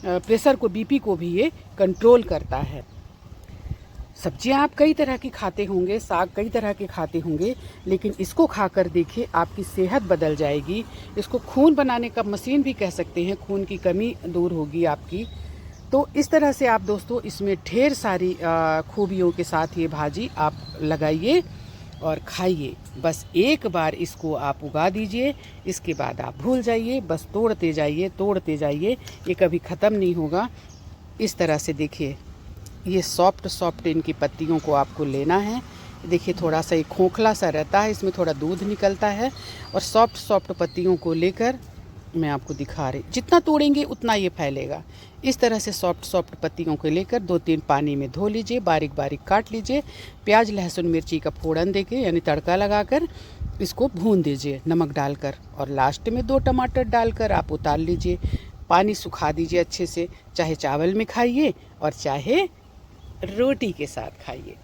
प्रेशर को, बीपी को भी ये कंट्रोल करता है। सब्जियां आप कई तरह की खाते होंगे, साग कई तरह के खाते होंगे, लेकिन इसको खाकर देखिए आपकी सेहत बदल जाएगी। इसको खून बनाने का मशीन भी कह सकते हैं, खून की कमी दूर होगी आपकी। तो इस तरह से आप दोस्तों इसमें ढेर सारी खूबियों के साथ ये भाजी आप लगाइए और खाइए। बस एक बार इसको आप उगा दीजिए, इसके बाद आप भूल जाइए। बस तोड़ते जाइए, तोड़ते जाइए, ये कभी ख़त्म नहीं होगा। इस तरह से देखिए, ये सॉफ्ट इनकी पत्तियों को आपको लेना है। देखिए थोड़ा सा ये खोखला सा रहता है, इसमें थोड़ा दूध निकलता है और सॉफ्ट पत्तियों को लेकर मैं आपको दिखा रही, जितना तोड़ेंगे उतना ये फैलेगा। इस तरह से सॉफ्ट पत्तियों को लेकर 2-3 पानी में धो लीजिए, बारीक बारीक काट लीजिए। प्याज, लहसुन, मिर्ची का फोड़न देके यानी तड़का लगाकर इसको भून दीजिए नमक डालकर और लास्ट में 2 टमाटर डालकर आप उतार लीजिए। पानी सुखा दीजिए अच्छे से, चाहे चावल में खाइए और चाहे रोटी के साथ खाइए।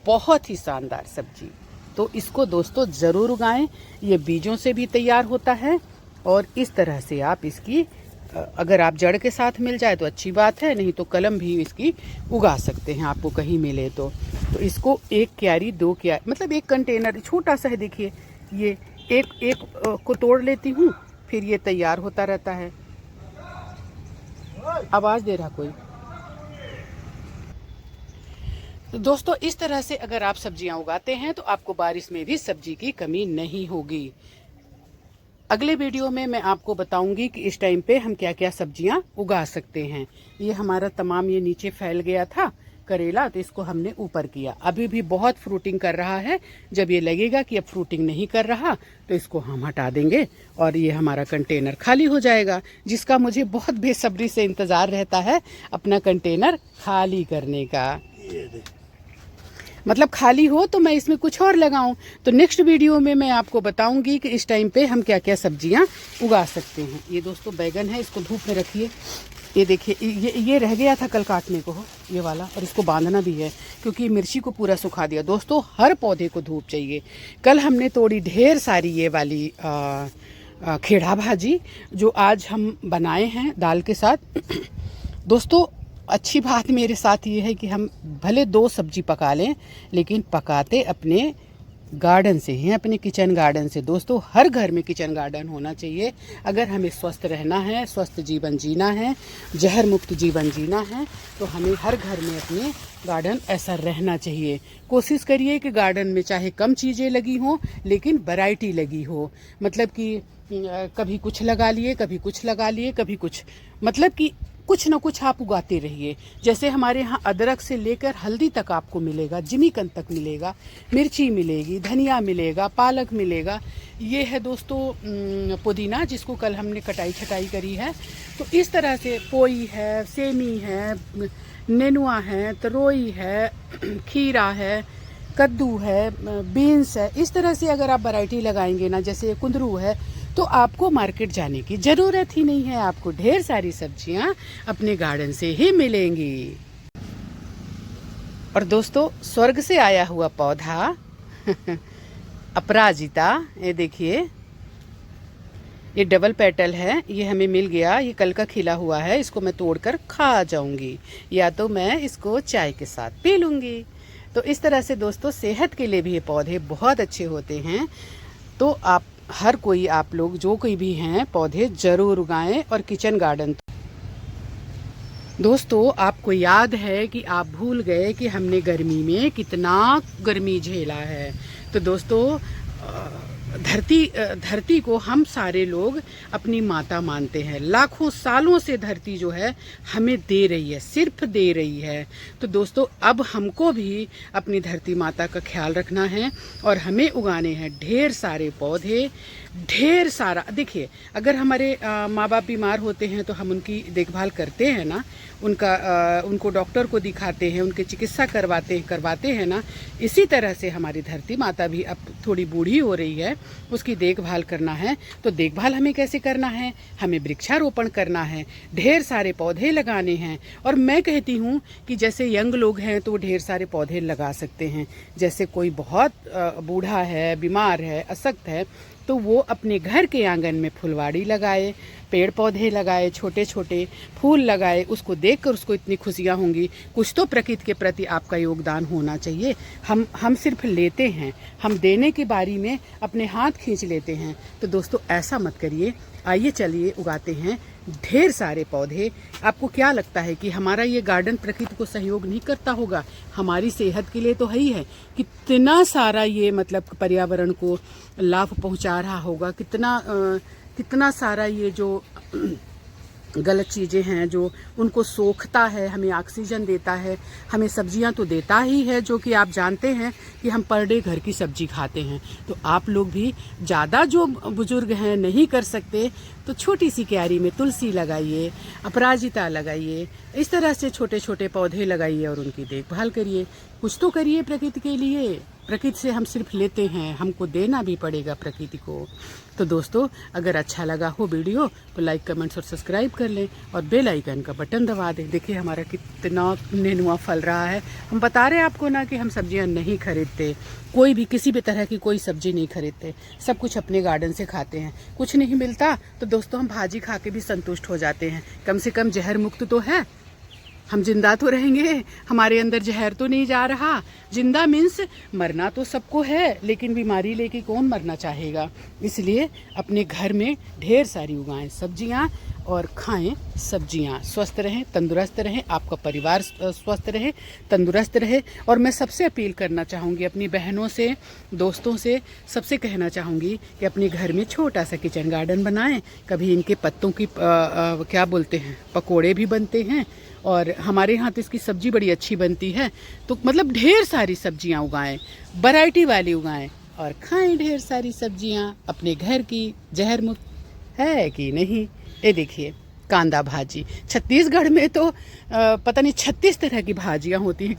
बहुत ही शानदार सब्जी। तो इसको दोस्तों ज़रूर उगाएं। ये बीजों से भी तैयार होता है और इस तरह से आप इसकी, अगर आप जड़ के साथ मिल जाए तो अच्छी बात है, नहीं तो कलम भी इसकी उगा सकते हैं आपको कहीं मिले तो। इसको 1 क्यारी 2 क्यारी, मतलब 1 कंटेनर छोटा सा है। देखिए ये एक को तोड़ लेती हूँ, फिर ये तैयार होता रहता है। आवाज़ दे रहा कोई। तो दोस्तों इस तरह से अगर आप सब्जियां उगाते हैं तो आपको बारिश में भी सब्जी की कमी नहीं होगी। अगले वीडियो में मैं आपको बताऊंगी कि इस टाइम पे हम क्या क्या सब्जियां उगा सकते हैं। ये हमारा तमाम ये नीचे फैल गया था करेला, तो इसको हमने ऊपर किया। अभी भी बहुत फ्रूटिंग कर रहा है। जब ये लगेगा कि अब फ्रूटिंग नहीं कर रहा तो इसको हम हटा देंगे और ये हमारा कंटेनर खाली हो जाएगा, जिसका मुझे बहुत बेसब्री से इंतज़ार रहता है अपना कंटेनर खाली करने का। मतलब खाली हो तो मैं इसमें कुछ और लगाऊं। तो नेक्स्ट वीडियो में मैं आपको बताऊंगी कि इस टाइम पे हम क्या क्या सब्जियां उगा सकते हैं। ये दोस्तों बैगन है, इसको धूप में रखिए। ये देखिए ये रह गया था कल काटने को ये वाला, और इसको बांधना भी है क्योंकि मिर्ची को पूरा सुखा दिया। दोस्तों हर पौधे को धूप चाहिए। कल हमने तोड़ी ढेर सारी ये वाली खेड़ा भाजी जो आज हम बनाए हैं दाल के साथ। दोस्तों अच्छी बात मेरे साथ ये है कि हम भले 2 सब्जी पका लें, लेकिन पकाते अपने गार्डन से ही, अपने किचन गार्डन से। दोस्तों हर घर में किचन गार्डन होना चाहिए। अगर हमें स्वस्थ रहना है, स्वस्थ जीवन जीना है, जहर मुक्त जीवन जीना है, तो हमें हर घर में अपने गार्डन ऐसा रहना चाहिए। कोशिश करिए कि गार्डन में चाहे कम चीज़ें लगी हों लेकिन वैरायटी लगी हो। मतलब कि कभी कुछ लगा लिए, कभी कुछ लगा लिए, कभी कुछ, मतलब कि कुछ ना कुछ आप उगाते रहिए। जैसे हमारे यहाँ अदरक से लेकर हल्दी तक आपको मिलेगा, जिमीकंद तक मिलेगा, मिर्ची मिलेगी, धनिया मिलेगा, पालक मिलेगा। ये है दोस्तों पुदीना, जिसको कल हमने कटाई छटाई करी है। तो इस तरह से पोई है, सेमी है, नेनुआ है, तरोई है, खीरा है, कद्दू है, बीन्स है। इस तरह से अगर आप वैरायटी लगाएंगे ना, जैसे कुंदरू है, तो आपको मार्केट जाने की ज़रूरत ही नहीं है। आपको ढेर सारी सब्जियां अपने गार्डन से ही मिलेंगी। और दोस्तों स्वर्ग से आया हुआ पौधा अपराजिता, ये देखिए ये डबल पेटल है, ये हमें मिल गया। ये कल का खिला हुआ है, इसको मैं तोड़कर खा जाऊंगी, या तो मैं इसको चाय के साथ पी लूँगी। तो इस तरह से दोस्तों सेहत के लिए भी ये पौधे बहुत अच्छे होते हैं। तो आप हर कोई, आप लोग जो कोई भी हैं, पौधे ज़रूर उगाएं। और किचन गार्डन दोस्तों, आपको याद है कि आप भूल गए कि हमने गर्मी में कितना गर्मी झेला है। तो दोस्तों, धरती को हम सारे लोग अपनी माता मानते हैं। लाखों सालों से धरती जो है हमें दे रही है, सिर्फ दे रही है। तो दोस्तों, अब हमको भी अपनी धरती माता का ख्याल रखना है और हमें उगाने हैं ढेर सारे पौधे, ढेर सारा। देखिए, अगर हमारे माँ बाप बीमार होते हैं तो हम उनकी देखभाल करते हैं ना, उनको डॉक्टर को दिखाते हैं, उनकी चिकित्सा करवाते हैं ना। इसी तरह से हमारी धरती माता भी अब थोड़ी बूढ़ी हो रही है, उसकी देखभाल करना है। तो देखभाल हमें कैसे करना है? हमें वृक्षारोपण करना है, ढेर सारे पौधे लगाने हैं। और मैं कहती हूँ कि जैसे यंग लोग हैं तो ढेर सारे पौधे लगा सकते हैं। जैसे कोई बहुत बूढ़ा है, बीमार है, अशक्त है, तो वो अपने घर के आंगन में फुलवाड़ी लगाए, पेड़ पौधे लगाए, छोटे छोटे फूल लगाए। उसको देखकर उसको इतनी खुशियाँ होंगी। कुछ तो प्रकृति के प्रति आपका योगदान होना चाहिए। हम सिर्फ लेते हैं, हम देने की बारी में अपने हाथ खींच लेते हैं। तो दोस्तों, ऐसा मत करिए। आइए चलिए उगाते हैं ढेर सारे पौधे। आपको क्या लगता है कि हमारा ये गार्डन प्रकृति को सहयोग नहीं करता होगा? हमारी सेहत के लिए तो है ही है। कितना सारा ये मतलब पर्यावरण को लाभ पहुंचा रहा होगा। कितना सारा ये जो गलत चीज़ें हैं जो उनको सोखता है, हमें ऑक्सीजन देता है, हमें सब्जियां तो देता ही है, जो कि आप जानते हैं कि हम पर डे घर की सब्जी खाते हैं। तो आप लोग भी, ज़्यादा जो बुजुर्ग हैं नहीं कर सकते, तो छोटी सी क्यारी में तुलसी लगाइए, अपराजिता लगाइए, इस तरह से छोटे छोटे पौधे लगाइए और उनकी देखभाल करिए। कुछ तो करिए प्रकृति के लिए। प्रकृति से हम सिर्फ लेते हैं, हमको देना भी पड़ेगा प्रकृति को। तो दोस्तों, अगर अच्छा लगा हो वीडियो तो लाइक, कमेंट्स और सब्सक्राइब कर लें और बेल आइकन का बटन दबा दें। देखिए हमारा कितना नेनुआ फल रहा है। हम बता रहे हैं आपको ना कि हम सब्जियां नहीं खरीदते, कोई भी किसी भी तरह की कोई सब्जी नहीं खरीदते, सब कुछ अपने गार्डन से खाते हैं। कुछ नहीं मिलता तो दोस्तों हम भाजी खा के भी संतुष्ट हो जाते हैं। कम से कम जहर मुक्त तो है, हम जिंदा तो रहेंगे, हमारे अंदर जहर तो नहीं जा रहा। जिंदा मीन्स मरना तो सबको है, लेकिन बीमारी लेके कौन मरना चाहेगा। इसलिए अपने घर में ढेर सारी उगाएं सब्जियां और खाएं सब्जियां। स्वस्थ रहें, तंदुरुस्त रहें, आपका परिवार स्वस्थ रहे, तंदुरुस्त रहे। और मैं सबसे अपील करना चाहूँगी, अपनी बहनों से, दोस्तों से, सबसे कहना चाहूँगी कि अपने घर में छोटा सा किचन गार्डन बनाएं। कभी इनके पत्तों की क्या बोलते हैं, पकोड़े भी बनते हैं। और हमारे यहाँ तो इसकी सब्जी बड़ी अच्छी बनती है। तो मतलब ढेर सारी सब्जियाँ उगाएं, वैरायटी वाली उगाएं और खाएं ढेर सारी सब्जियाँ अपने घर की। जहर मुक्त है कि नहीं? ये देखिए कांदा भाजी। छत्तीसगढ़ में तो पता नहीं 36 तरह की भाजियाँ होती हैं।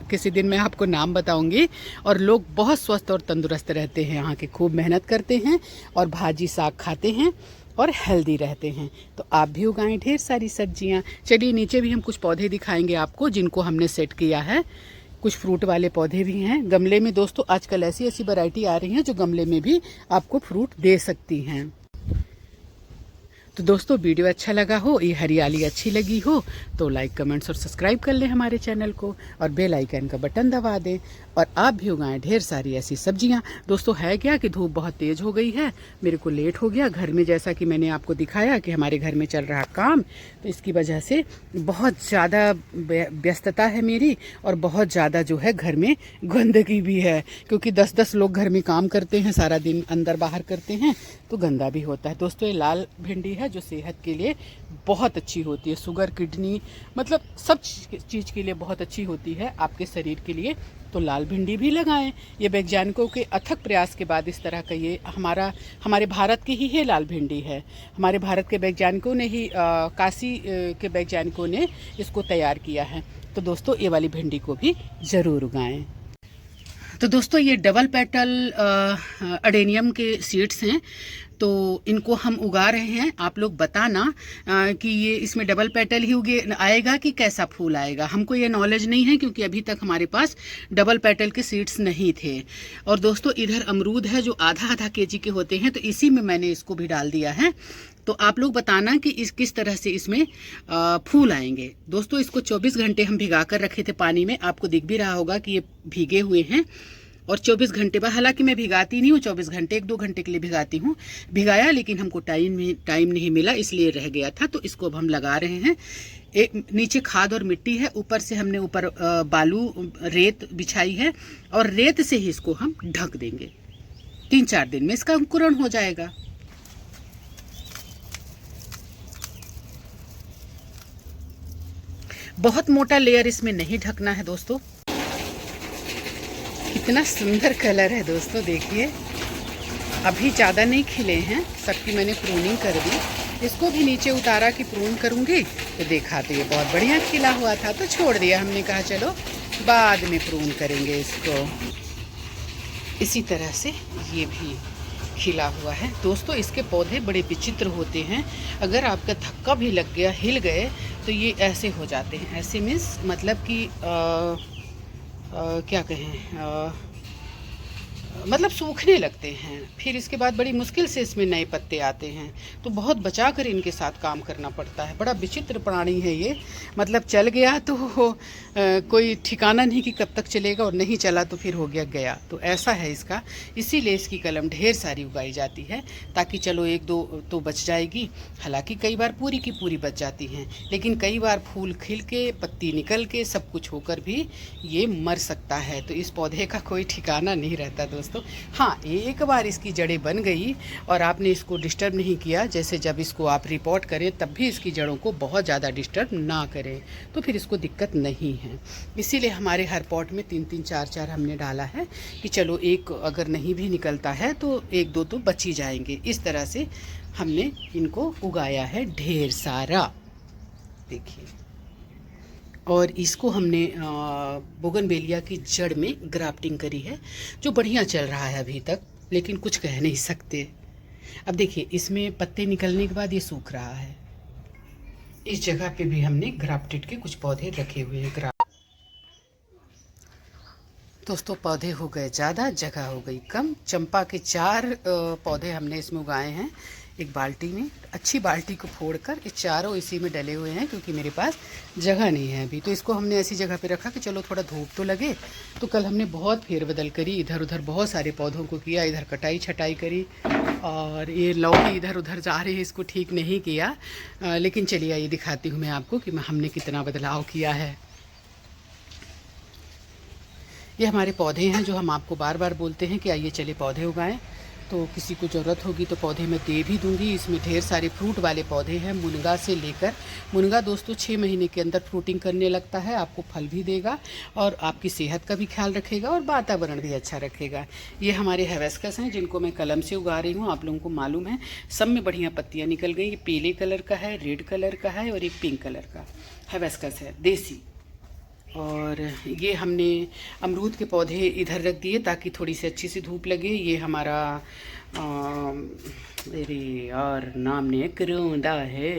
किसी दिन मैं आपको नाम बताऊंगी। और लोग बहुत स्वस्थ और तंदुरुस्त रहते हैं, यहाँ के खूब मेहनत करते हैं और भाजी साग खाते हैं और हेल्दी रहते हैं। तो आप भी उगाएं ढेर सारी सब्जियां। चलिए नीचे भी हम कुछ पौधे दिखाएंगे आपको जिनको हमने सेट किया है। कुछ फ्रूट वाले पौधे भी हैं गमले में। दोस्तों, आजकल ऐसी वैरायटी आ रही हैं जो गमले में भी आपको फ्रूट दे सकती हैं। तो दोस्तों, वीडियो अच्छा लगा हो, ये हरियाली अच्छी लगी हो तो लाइक, कमेंट्स और सब्सक्राइब कर लें हमारे चैनल को और बेल आइकन का बटन दबा दें। और आप भी उगाएं ढेर सारी ऐसी सब्जियां। दोस्तों, है क्या कि धूप बहुत तेज़ हो गई है, मेरे को लेट हो गया घर में। जैसा कि मैंने आपको दिखाया कि हमारे घर में चल रहा काम, तो इसकी वजह से बहुत ज़्यादा व्यस्तता है मेरी और बहुत ज़्यादा जो है घर में गंदगी भी है, क्योंकि 10-10 लोग घर में काम करते हैं, सारा दिन अंदर बाहर करते हैं, तो गंदा भी होता है। दोस्तों, ये लाल भिंडी है जो सेहत के लिए बहुत अच्छी होती है। शुगर, किडनी, मतलब सब चीज़ के लिए बहुत अच्छी होती है आपके शरीर के लिए। तो लाल भिंडी भी लगाएं। ये वैज्ञानिकों के अथक प्रयास के बाद इस तरह का ये हमारे भारत की ही है लाल भिंडी है। हमारे भारत के वैज्ञानिकों ने ही काशी के वैज्ञानिकों ने इसको तैयार किया है। तो दोस्तों, ये वाली भिंडी को भी ज़रूर उगाएं। तो दोस्तों, ये डबल पेटल अडेनियम के सीड्स हैं। तो इनको हम उगा रहे हैं। आप लोग बताना कि ये इसमें डबल पेटल ही आएगा कि कैसा फूल आएगा। हमको ये नॉलेज नहीं है, क्योंकि अभी तक हमारे पास डबल पेटल के सीड्स नहीं थे। और दोस्तों, इधर अमरूद है जो आधा-आधा केजी के होते हैं, तो इसी में मैंने इसको भी डाल दिया है। तो आप लोग बताना कि इस किस तरह से इसमें फूल आएंगे। दोस्तों इसको 24 घंटे हम भिगा कर रखे थे पानी में, आपको दिख भी रहा होगा कि ये भीगे हुए हैं। और 24 घंटे बाद, हालांकि मैं भिगाती नहीं हूँ 24 घंटे, 1-2 घंटे के लिए भिगाती हूँ, भिगाया, लेकिन हमको टाइम नहीं मिला इसलिए रह गया था। तो इसको अब हम लगा रहे हैं। एक नीचे खाद और मिट्टी है, ऊपर से हमने ऊपर बालू रेत बिछाई है, और रेत से ही इसको हम ढक देंगे। 3-4 दिन में इसका अंकुरण हो जाएगा। बहुत मोटा लेयर इसमें नहीं ढकना है दोस्तों। कितना सुंदर कलर है दोस्तों, देखिए। अभी ज़्यादा नहीं खिले हैं, सबकी मैंने प्रूनिंग कर दी। इसको भी नीचे उतारा कि प्रून करूँगी, तो देखा तो ये बहुत बढ़िया खिला हुआ था, तो छोड़ दिया। हमने कहा चलो बाद में प्रून करेंगे इसको। इसी तरह से ये भी खिला हुआ है दोस्तों। इसके पौधे बड़े विचित्र होते हैं। अगर आपका धक्का भी लग गया, हिल गए, तो ये ऐसे हो जाते हैं। ऐसे मीन्स मतलब कि क्या कहें, मतलब सूखने लगते हैं। फिर इसके बाद बड़ी मुश्किल से इसमें नए पत्ते आते हैं, तो बहुत बचा कर इनके साथ काम करना पड़ता है। बड़ा विचित्र प्राणी है ये, मतलब चल गया तो कोई ठिकाना नहीं कि कब तक चलेगा, और नहीं चला तो फिर हो गया। तो ऐसा है इसका। इसीलिए इसकी कलम ढेर सारी उगाई जाती है, ताकि चलो 1-2 तो बच जाएगी। हालांकि कई बार पूरी की पूरी बच जाती हैं, लेकिन कई बार फूल खिल के, पत्ती निकल के, सब कुछ होकर भी ये मर सकता है। तो इस पौधे का कोई ठिकाना नहीं रहता दोस्तों। हाँ, एक बार इसकी जड़ें बन गई और आपने इसको डिस्टर्ब नहीं किया, जैसे जब इसको आप रिपोर्ट करें तब भी इसकी जड़ों को बहुत ज़्यादा डिस्टर्ब ना करें, तो फिर इसको दिक्कत नहीं है। इसीलिए हमारे हर पॉट में 3-3, 4-4 हमने डाला है कि चलो एक अगर नहीं भी निकलता है तो 1-2 तो बच ही जाएंगे। इस तरह से हमने इनको उगाया है ढेर सारा, देखिए। और इसको हमने बोगनवेलिया की जड़ में ग्राफ्टिंग करी है, जो बढ़िया चल रहा है अभी तक, लेकिन कुछ कह नहीं सकते। अब देखिए इसमें पत्ते निकलने के बाद ये सूख रहा है। इस जगह पे भी हमने ग्राफ्टेड के कुछ पौधे रखे हुए हैं। दोस्तों पौधे हो गए ज़्यादा, जगह हो गई कम। चंपा के 4 पौधे हमने इसमें उगाए हैं एक बाल्टी में। अच्छी बाल्टी को फोड़कर ये चारों इसी में डले हुए हैं, क्योंकि मेरे पास जगह नहीं है अभी। तो इसको हमने ऐसी जगह पे रखा कि चलो थोड़ा धूप तो लगे। तो कल हमने बहुत फेरबदल करी, इधर उधर बहुत सारे पौधों को किया, इधर कटाई छटाई करी, और ये लौकी इधर उधर जा रही है, इसको ठीक नहीं किया। लेकिन चलिए ये दिखाती हूँ मैं आपको कि हमने कितना बदलाव किया है। ये हमारे पौधे हैं जो हम आपको बार बार बोलते हैं कि आइए चले पौधे उगाएं। तो किसी को ज़रूरत होगी तो पौधे मैं दे भी दूंगी। इसमें ढेर सारे फ्रूट वाले पौधे हैं, मुनगा से लेकर। मुनगा दोस्तों 6 महीने के अंदर फ्रूटिंग करने लगता है, आपको फल भी देगा और आपकी सेहत का भी ख्याल रखेगा और वातावरण भी अच्छा रखेगा। ये हमारे हिबिस्कस हैं जिनको मैं कलम से उगा रही हूँ। आप लोगों को मालूम है सब में बढ़िया पत्तियाँ निकल गई। ये पीले कलर का है, रेड कलर का है और एक पिंक कलर का हिबिस्कस है देसी। और ये हमने अमरूद के पौधे इधर रख दिए ताकि थोड़ी सी अच्छी सी धूप लगे। ये हमारा अरे यार नाम नहीं है, करौंदा है।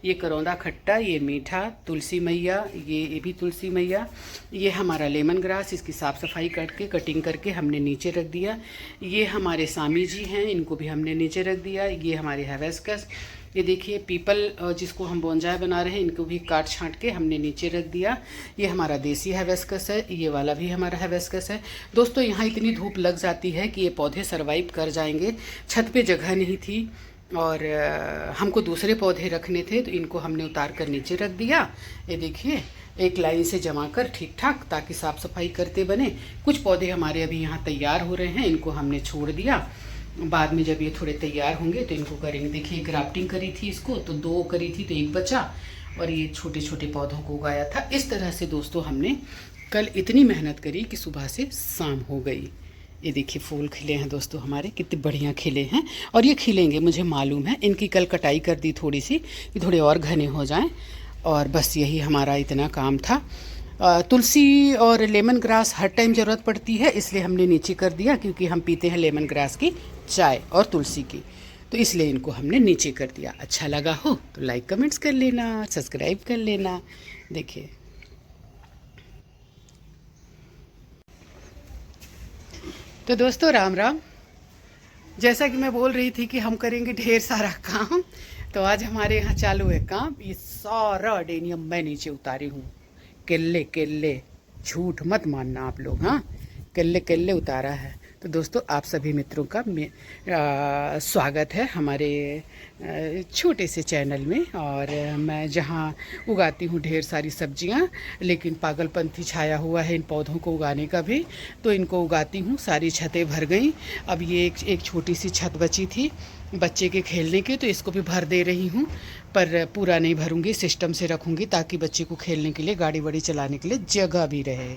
ये करौंदा खट्टा, ये मीठा। तुलसी मैया, ये भी तुलसी मैया। ये हमारा लेमन ग्रास, इसकी साफ़ सफाई करके कटिंग करके हमने नीचे रख दिया। ये हमारे सामी जी हैं, इनको भी हमने नीचे रख दिया। ये हमारे हिबिस्कस, ये देखिए पीपल जिसको हम बोनजाई बना रहे हैं, इनको भी काट छांट के हमने नीचे रख दिया। ये हमारा देसी हिबिस्कस है, ये वाला भी हमारा हिबिस्कस है। दोस्तों यहाँ इतनी धूप लग जाती है कि ये पौधे सरवाइव कर जाएंगे। छत पे जगह नहीं थी और हमको दूसरे पौधे रखने थे, तो इनको हमने उतार कर नीचे रख दिया। ये देखिए एक लाइन से जमा कर ठीक ठाक, ताकि साफ़ सफाई करते बने। कुछ पौधे हमारे अभी यहाँ तैयार हो रहे हैं, इनको हमने छोड़ दिया। बाद में जब ये थोड़े तैयार होंगे तो इनको करेंगे। देखिए ग्राफ्टिंग करी थी इसको, तो 2 करी थी तो 1 बचा, और ये छोटे छोटे पौधों को उगाया था। इस तरह से दोस्तों हमने कल इतनी मेहनत करी कि सुबह से शाम हो गई। ये देखिए फूल खिले हैं दोस्तों हमारे, कितने बढ़िया खिले हैं, और ये खिलेंगे मुझे मालूम है। इनकी कल कटाई कर दी थोड़ी सी कि थोड़े और घने हो जाएं, और बस यही हमारा इतना काम था। तुलसी और लेमन ग्रास हर टाइम ज़रूरत पड़ती है, इसलिए हमने नीचे कर दिया, क्योंकि हम पीते हैं लेमन ग्रास की चाय और तुलसी की, तो इसलिए इनको हमने नीचे कर दिया। अच्छा लगा हो तो लाइक कमेंट्स कर लेना, सब्सक्राइब कर लेना। देखिए तो दोस्तों राम राम। जैसा कि मैं बोल रही थी कि हम करेंगे ढेर सारा काम, तो आज हमारे यहाँ चालू है काम। ये सारा अडेनियम मैं नीचे उतारी हूँ, केले केले, झूठ मत मानना आप लोग, हाँ, केले केले उतारा है। तो दोस्तों आप सभी मित्रों का स्वागत है हमारे छोटे से चैनल में। और मैं जहाँ उगाती हूँ ढेर सारी सब्जियाँ, लेकिन पागलपंथी छाया हुआ है इन पौधों को उगाने का भी, तो इनको उगाती हूँ। सारी छतें भर गई, अब ये एक छोटी सी छत बची थी बच्चे के खेलने की, तो इसको भी भर दे रही हूँ, पर पूरा नहीं भरूंगी, सिस्टम से रखूँगी ताकि बच्चे को खेलने के लिए, गाड़ी वाड़ी चलाने के लिए जगह भी रहे।